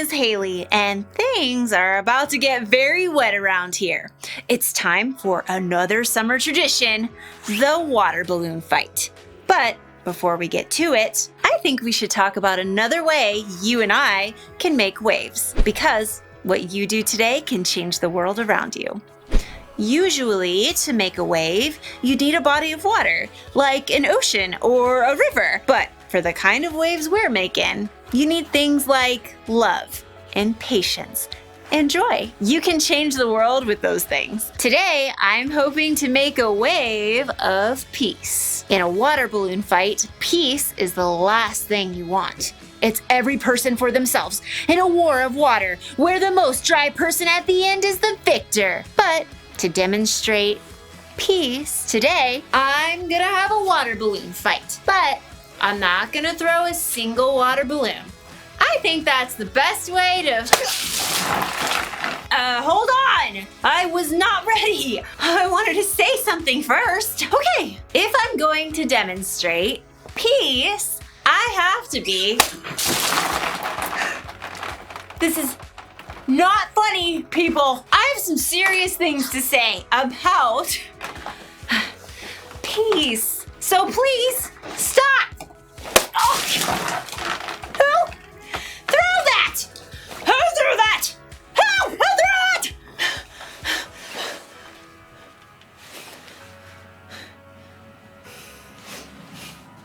is Haley, and things are about to get very wet around here. It's time for another summer tradition, the water balloon fight. But before we get to it, I think we should talk about another way you and I can make waves, because what you do today can change the world around you. Usually, to make a wave, you need a body of water, like an ocean or a river. But for the kind of waves we're making, you need things like love and patience and joy. You can change the world with those things. Today, I'm hoping to make a wave of peace. In a water balloon fight, peace is the last thing you want. It's every person for themselves in a war of water, where the most dry person at the end is the victor. But to demonstrate peace, today, I'm gonna have a water balloon fight. But I'm not gonna throw a single water balloon. I think that's the best way to... hold on! I was not ready! I wanted to say something first. Okay, if I'm going to demonstrate peace, I have to be... This is not funny, people. I have some serious things to say about peace. So please, stop! Oh. Who threw that? Who threw that? Who threw it?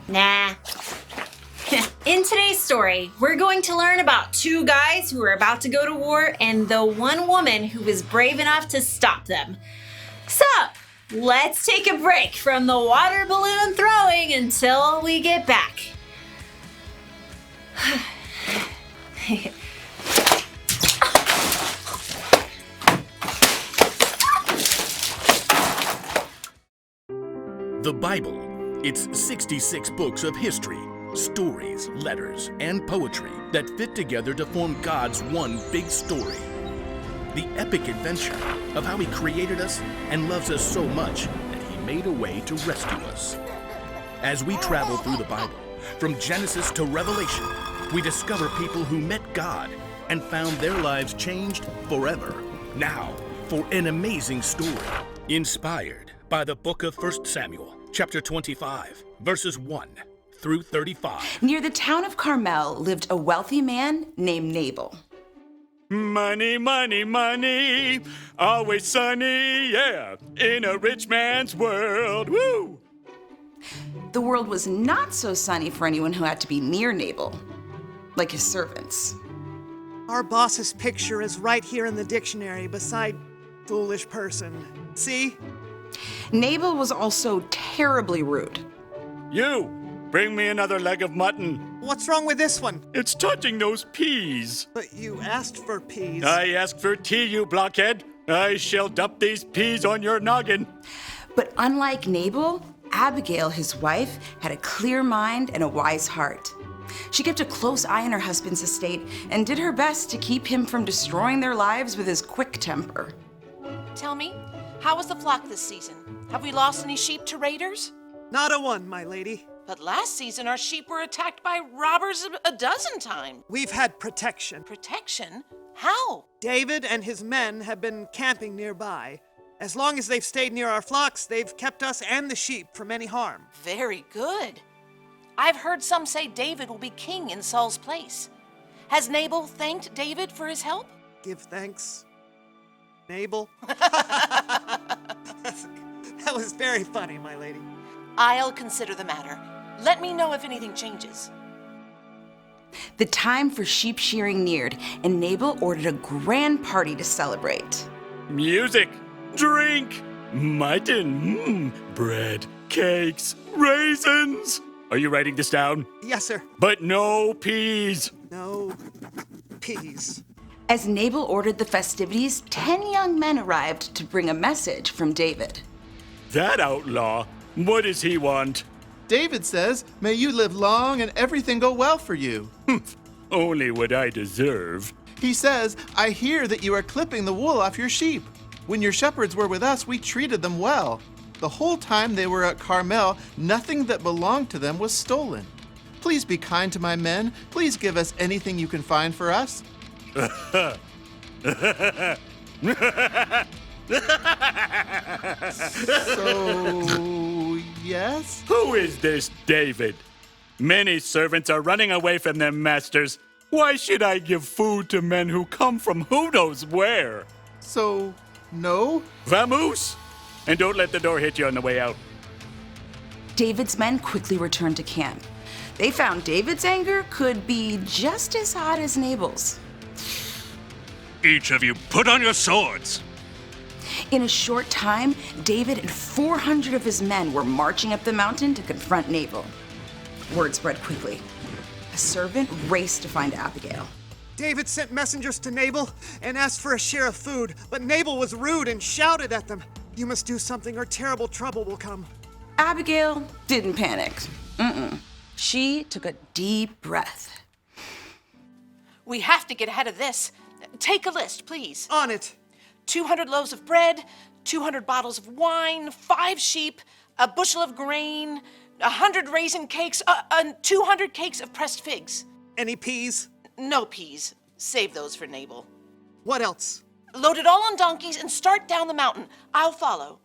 Nah. In today's story, we're going to learn about two guys who are about to go to war and the one woman who was brave enough to stop them. So, let's take a break from the water balloon throwing until we get back. The Bible. It's 66 books of history, stories, letters, and poetry that fit together to form God's one big story. The epic adventure of how He created us and loves us so much that He made a way to rescue us. As we travel through the Bible, from Genesis to Revelation, we discover people who met God and found their lives changed forever. Now, for an amazing story, inspired by the book of 1 Samuel, chapter 25, verses 1 through 35. Near the town of Carmel lived a wealthy man named Nabal. Money, money, money, always sunny, yeah, in a rich man's world, woo! The world was not so sunny for anyone who had to be near Nabal, like his servants. Our boss's picture is right here in the dictionary beside foolish person. See? Nabal was also terribly rude. You, bring me another leg of mutton. What's wrong with this one? It's touching those peas. But you asked for peas. I asked for tea, you blockhead. I shall dump these peas on your noggin. But unlike Nabal, Abigail, his wife, had a clear mind and a wise heart. She kept a close eye on her husband's estate and did her best to keep him from destroying their lives with his quick temper. Tell me, how was the flock this season? Have we lost any sheep to raiders? Not a one, my lady. But last season our sheep were attacked by robbers a dozen times. We've had protection. Protection? How? David and his men have been camping nearby. As long as they've stayed near our flocks, they've kept us and the sheep from any harm. Very good. I've heard some say David will be king in Saul's place. Has Nabal thanked David for his help? Give thanks, Nabal. That was very funny, my lady. I'll consider the matter. Let me know if anything changes. The time for sheep shearing neared, and Nabal ordered a grand party to celebrate. Music, drink, mutton, bread, cakes, raisins. Are you writing this down? Yes, sir. But no peas. No peas. As Nabal ordered the festivities, 10 young men arrived to bring a message from David. That outlaw, what does he want? David says, "May you live long and everything go well for you." Only what I deserve. He says, "I hear that you are clipping the wool off your sheep. When your shepherds were with us, we treated them well. The whole time they were at Carmel, nothing that belonged to them was stolen. Please be kind to my men. Please give us anything you can find for us." So, yes? Who is this David? Many servants are running away from their masters. Why should I give food to men who come from who knows where? So, no? Vamoose! And don't let the door hit you on the way out. David's men quickly returned to camp. They found David's anger could be just as hot as Nabal's. Each of you put on your swords. In a short time, David and 400 of his men were marching up the mountain to confront Nabal. Word spread quickly. A servant raced to find Abigail. David sent messengers to Nabal and asked for a share of food, but Nabal was rude and shouted at them. You must do something or terrible trouble will come. Abigail didn't panic. She took a deep breath. We have to get ahead of this. Take a list, please. On it. 200 loaves of bread, 200 bottles of wine, 5 sheep, a bushel of grain, 100 raisin cakes, 200 cakes of pressed figs. Any peas? No peas. Save those for Nabal. What else? Load it all on donkeys and start down the mountain. I'll follow.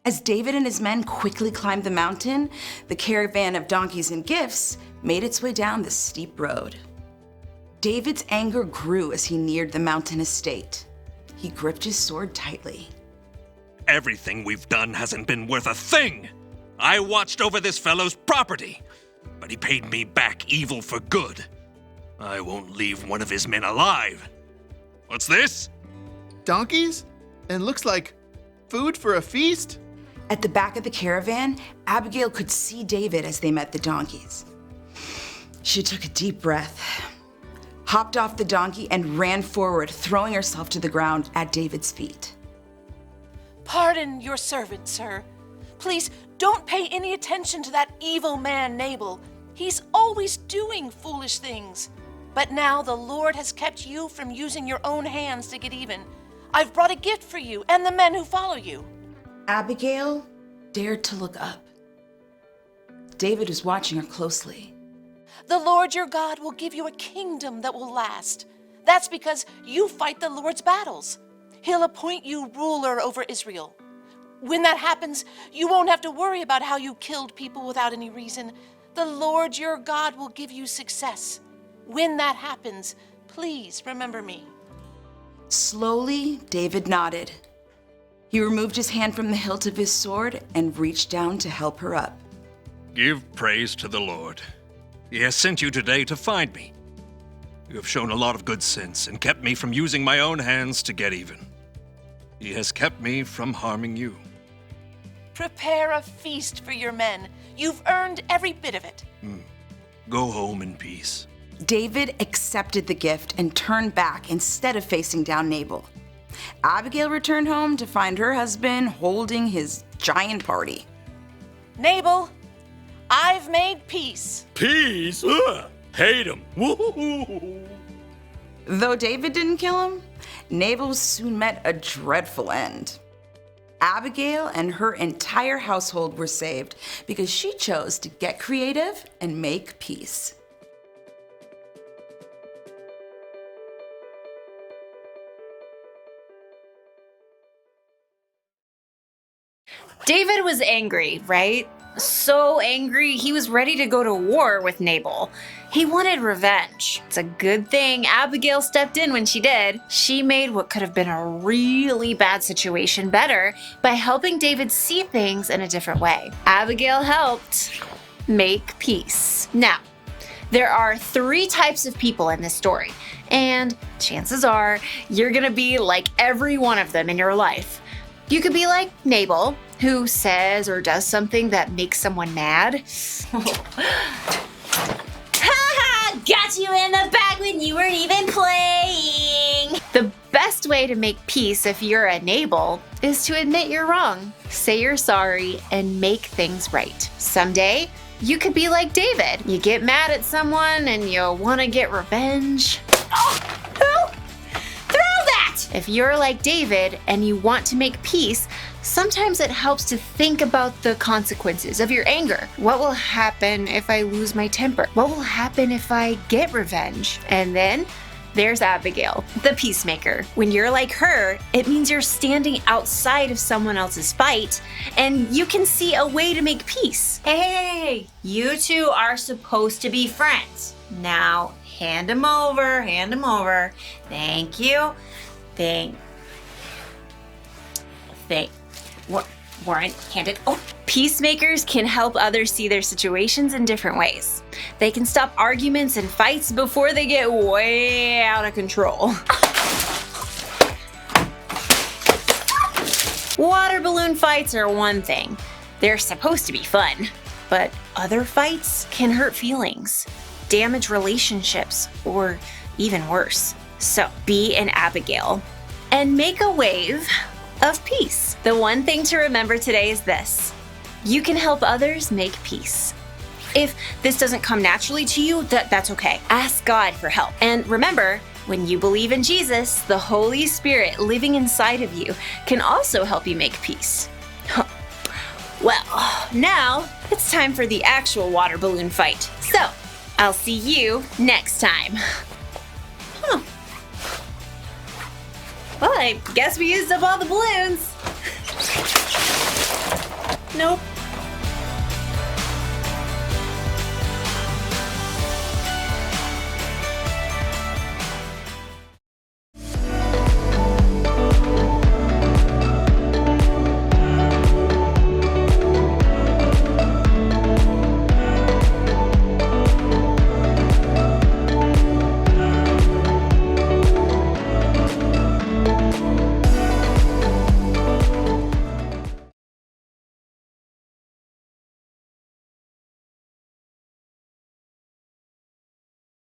As David and his men quickly climbed the mountain, the caravan of donkeys and gifts made its way down the steep road. David's anger grew as he neared the mountain estate. He gripped his sword tightly. Everything we've done hasn't been worth a thing. I watched over this fellow's property, but he paid me back evil for good. I won't leave one of his men alive. What's this? Donkeys? And looks like food for a feast? At the back of the caravan, Abigail could see David as they met the donkeys. She took a deep breath, hopped off the donkey, and ran forward, throwing herself to the ground at David's feet. Pardon your servant, sir. Please don't pay any attention to that evil man, Nabal. He's always doing foolish things. But now the Lord has kept you from using your own hands to get even. I've brought a gift for you and the men who follow you. Abigail dared to look up. David was watching her closely. The Lord your God will give you a kingdom that will last. That's because you fight the Lord's battles. He'll appoint you ruler over Israel. When that happens, you won't have to worry about how you killed people without any reason. The Lord your God will give you success. When that happens, please remember me. Slowly, David nodded. He removed his hand from the hilt of his sword and reached down to help her up. Give praise to the Lord. He has sent you today to find me. You have shown a lot of good sense and kept me from using my own hands to get even. He has kept me from harming you. Prepare a feast for your men. You've earned every bit of it. Go home in peace. David accepted the gift and turned back instead of facing down Nabal. Abigail returned home to find her husband holding his giant party. Nabal, I've made peace. Peace? Ugh, hate him. Woo-hoo-hoo. Though David didn't kill him, Nabal soon met a dreadful end. Abigail and her entire household were saved because she chose to get creative and make peace. David was angry, right? So angry, he was ready to go to war with Nabal. He wanted revenge. It's a good thing Abigail stepped in when she did. She made what could have been a really bad situation better by helping David see things in a different way. Abigail helped make peace. Now, there are 3 types of people in this story, and chances are you're gonna be like every one of them in your life. You could be like Nabal, who says or does something that makes someone mad. Ha! Got you in the bag when you weren't even playing! The best way to make peace if you're a Nabal is to admit you're wrong, say you're sorry, and make things right. Someday, you could be like David. You get mad at someone and you want to get revenge. Oh, throw that! If you're like David and you want to make peace, sometimes it helps to think about the consequences of your anger. What will happen if I lose my temper? What will happen if I get revenge? And then there's Abigail, the peacemaker. When you're like her, it means you're standing outside of someone else's fight and you can see a way to make peace. Hey, you two are supposed to be friends. Now, hand them over, hand them over. Thank you. Warren, hand it. Oh, peacemakers can help others see their situations in different ways. They can stop arguments and fights before they get way out of control. Water balloon fights are one thing. They're supposed to be fun. But other fights can hurt feelings, damage relationships, or even worse. So be an Abigail and make a wave of peace. The one thing to remember today is this: you can help others make peace. If this doesn't come naturally to you, that's okay. Ask God for help. And remember, when you believe in Jesus, the Holy Spirit living inside of you can also help you make peace. Well, now it's time for the actual water balloon fight. So, I'll see you next time. Well, I guess we used up all the balloons. Nope.